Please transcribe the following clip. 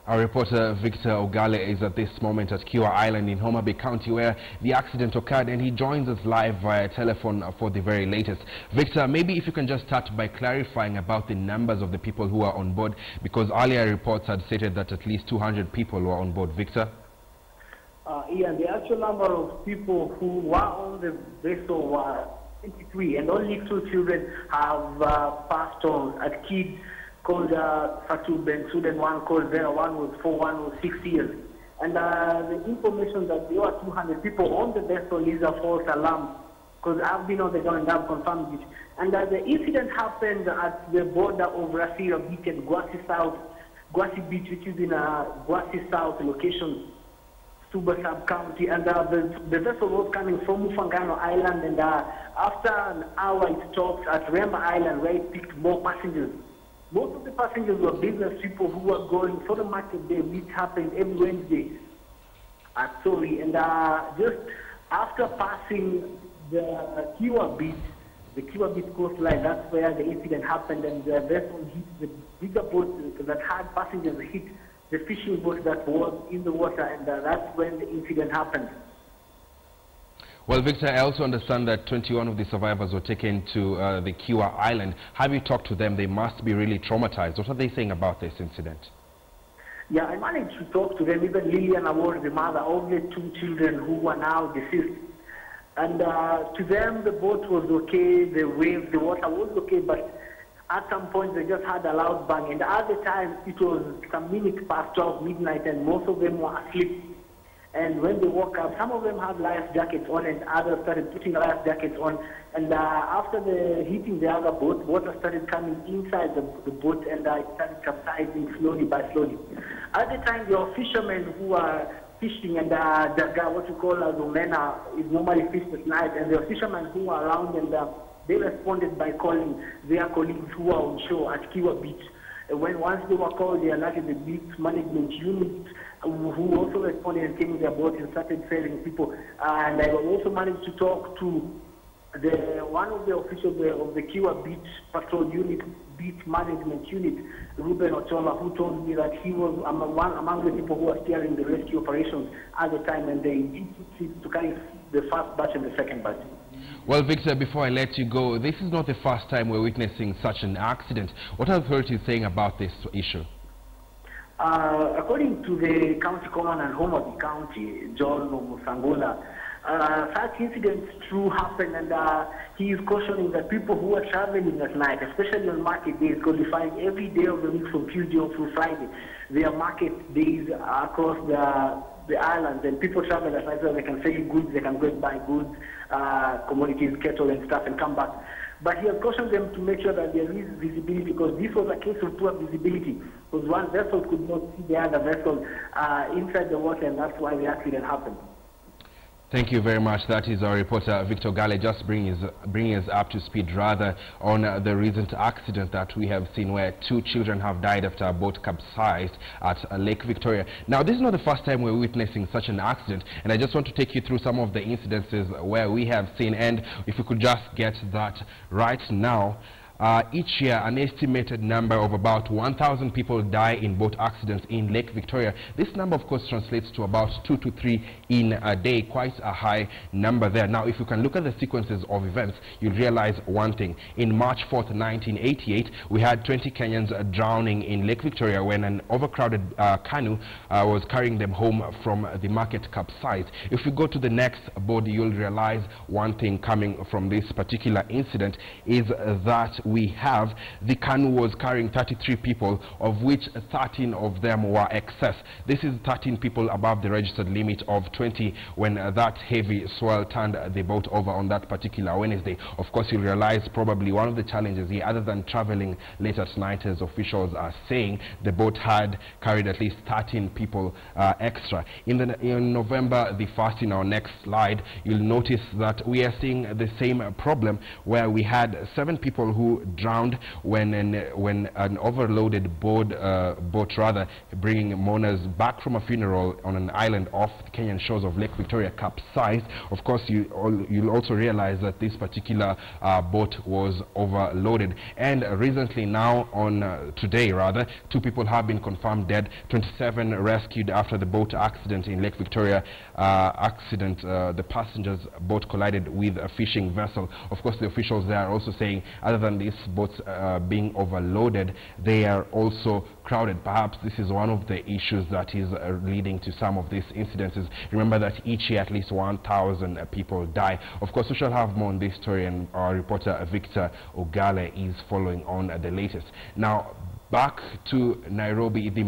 Our reporter Victor Ogale is at this moment at Kiwa Island in Homa Bay County where the accident occurred, and he joins us live via telephone for the very latest. Victor, maybe if you can just start by clarifying about the numbers of the people who are on board, because earlier reports had stated that at least 200 people were on board. Victor? Yeah, the actual number of people who were on the vessel were 23, and only 2 children have passed on. A kid called Fatou Bensud and one called Vera. One was 4, one was 6 years. And the information that there were 200 people on the vessel is a false alarm, because I've been on the ground and I've confirmed it. And the incident happened at the border of Rasira Beach and Gwasi South, Gwasi Beach, which is in Gwasi South location, Suba sub-county, and the vessel was coming from Mufangano Island, and after an hour it stopped at Remba Island where it picked more passengers. Most of the passengers were business people who were going for the market day, which happened every Wednesday at Sori. And just after passing the Kiwa Beach, the Kiwa Beach coastline, that's where the incident happened, and the vessel hit the bigger boat that had passengers, hit the fishing boat that was in the water, and that's when the incident happened. Well, Victor, I also understand that 21 of the survivors were taken to the Kiwa Island. Have you talked to them? They must be really traumatized. What are they saying about this incident? Yeah, I managed to talk to them. Even Lillian Award, the mother of the 2 children who are now deceased. And to them, the boat was okay, the waves, the water was okay, but at some point they just had a loud bang. And at the time, it was some minutes past 12 midnight, and most of them were asleep. And when they woke up, some of them had life jackets on, and others started putting life jackets on. And after the hitting the other boat, water started coming inside the boat, and it started subsiding slowly by slowly. At the time, the fishermen who are fishing, and the guy, what you call a Zomena, is normally fished at night, and the fishermen who were around, and they responded by calling their colleagues who are on shore at Kiwa Beach. Once they were called, they alerted the beach management unit, who also responded and came in their boat and started sailing people. And I also managed to talk to one of the officials of the Kiwa Beach Patrol Unit, Beach Management Unit, Ruben Ochola, who told me that he was among the people who were steering the rescue operations at the time, and they did to carry the first batch and the second batch. Well, Victor, before I let you go, this is not the first time we're witnessing such an accident. What are the authorities saying about this issue? According to the county commander and Homa Bay County, John Musangola, such incidents true happen, and he is cautioning that people who are traveling at night, especially on market days, because we find every day of the week from Tuesday through Friday, there are market days across the island, and people travel at night so they can sell goods, they can go and buy goods, commodities, cattle and stuff, and come back. But he has cautioned them to make sure that there is visibility, because this was a case of poor visibility, because one vessel could not see the other vessel inside the water, and that's why the accident happened. Thank you very much. That is our reporter Victor Gale, just bringing us up to speed rather on the recent accident that we have seen where 2 children have died after a boat capsized at Lake Victoria. Now, this is not the first time we're witnessing such an accident, and I just want to take you through some of the incidences where we have seen, and if we could just get that right now. Each year, an estimated number of about 1,000 people die in boat accidents in Lake Victoria. This number, of course, translates to about 2 to 3 in a day, quite a high number there. Now, if you can look at the sequences of events, you'll realize one thing. In March 4th, 1988, we had 20 Kenyans drowning in Lake Victoria when an overcrowded canoe was carrying them home from the market capsized. If we go to the next board, you'll realize one thing coming from this particular incident is that we have the canoe was carrying 33 people, of which 13 of them were excess. This is 13 people above the registered limit of 20 when that heavy swell turned the boat over on that particular Wednesday. Of course, you realize probably one of the challenges here, other than traveling late at night, as officials are saying, the boat had carried at least 13 people extra. In November the 1st, in our next slide, you'll notice that we are seeing the same problem where we had 7 people who crew drowned when an overloaded boat bringing mourners back from a funeral on an island off the Kenyan shores of Lake Victoria capsized. Of course, you'll also realize that this particular boat was overloaded. And recently now, today rather, 2 people have been confirmed dead, 27 rescued after the boat accident in Lake Victoria. The passenger's boat collided with a fishing vessel. Of course, the officials there are also saying, other than these boats being overloaded, they are also crowded. Perhaps this is one of the issues that is leading to some of these incidences. Remember that each year at least 1,000 people die. Of course, we shall have more on this story, and our reporter Victor Ogale is following on the latest. Now, back to Nairobi. The